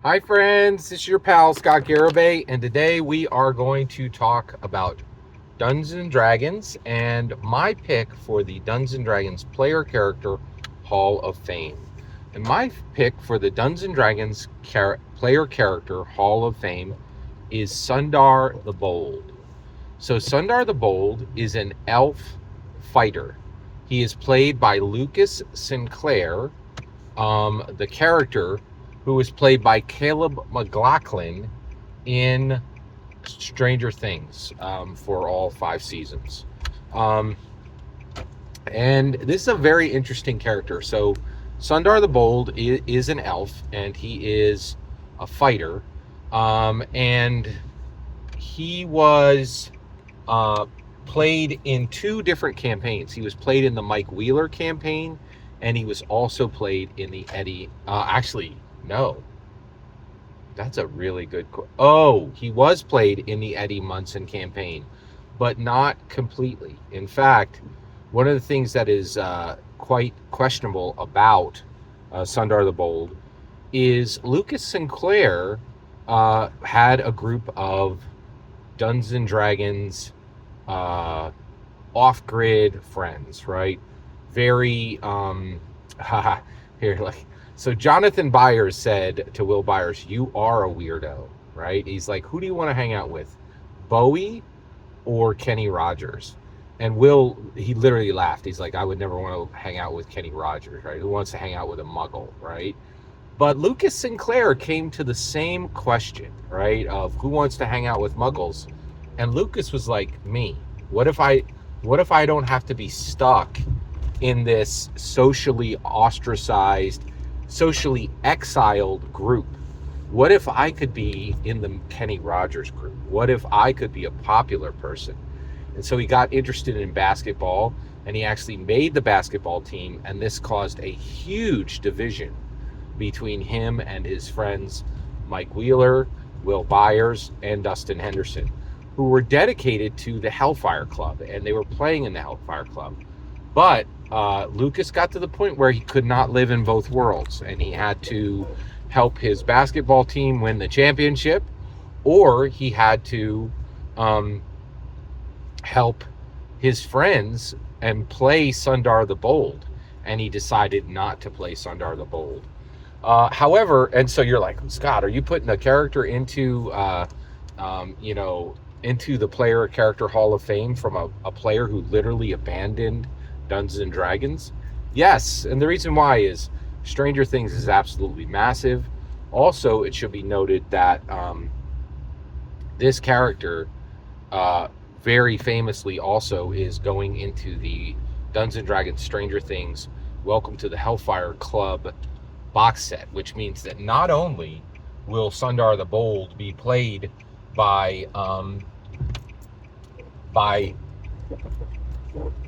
Hi friends, this is your pal Scott Garibay, and today we are going to talk about Dungeons and Dragons and my pick for the Dungeons and Dragons Player Character Hall of Fame. And my pick for the Dungeons and Dragons Player Character Hall of Fame is Sundar the Bold. So Sundar the Bold is an elf fighter. He is played by Lucas Sinclair, the character who was played by Caleb McLaughlin in Stranger Things for all 5 seasons. And this is a very interesting character. So Sundar the Bold is an elf, and he is a fighter. And he was played in 2 different campaigns. He was played in the Mike Wheeler campaign, and he was also played in the Eddie... No, that's a really good... he was played in the Eddie Munson campaign, but not completely. In fact, one of the things that is quite questionable about Sundar the Bold is Lucas Sinclair had a group of Dungeons and Dragons off-grid friends, right? Very... So Jonathan Byers said to Will Byers, "You are a weirdo," right? He's like, "Who do you want to hang out with, Bowie or Kenny Rogers?" And Will, he literally laughed. He's like, "I would never want to hang out with Kenny Rogers, right? Who wants to hang out with a muggle, right?" But Lucas Sinclair came to the same question, right, of who wants to hang out with muggles. And Lucas was like, me. What if I don't have to be stuck in this socially ostracized, socially exiled group? What if I could be in the Kenny Rogers group? What if I could be a popular person? And so he got interested in basketball, and he actually made the basketball team, and this caused a huge division between him and his friends Mike Wheeler, Will Byers, and Dustin Henderson, who were dedicated to the Hellfire Club, and they were playing in the Hellfire Club. But Lucas got to the point where he could not live in both worlds, and he had to help his basketball team win the championship, or he had to help his friends and play Sundar the Bold, and he decided not to play Sundar the Bold. However, and so you're like, Scott, are you putting a character into into the Player Character Hall of Fame from a player who literally abandoned Dungeons and Dragons? Yes, and the reason why is Stranger Things is absolutely massive. Also, it should be noted that this character very famously also is going into the Dungeons and Dragons Stranger Things Welcome to the Hellfire Club box set, which means that not only will Sundar the Bold be played by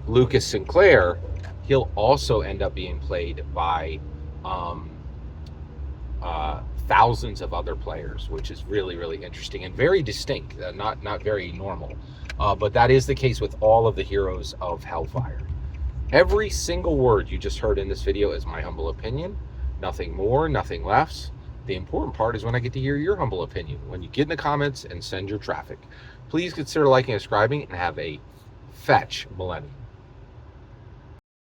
Lucas Sinclair, he'll also end up being played by thousands of other players, which is really, really interesting and very distinct, not very normal. But that is the case with all of the heroes of Hellfire. Every single word you just heard in this video is my humble opinion. Nothing more, nothing less. The important part is when I get to hear your humble opinion, when you get in the comments and send your traffic. Please consider liking and subscribing, and have a fetch millennium.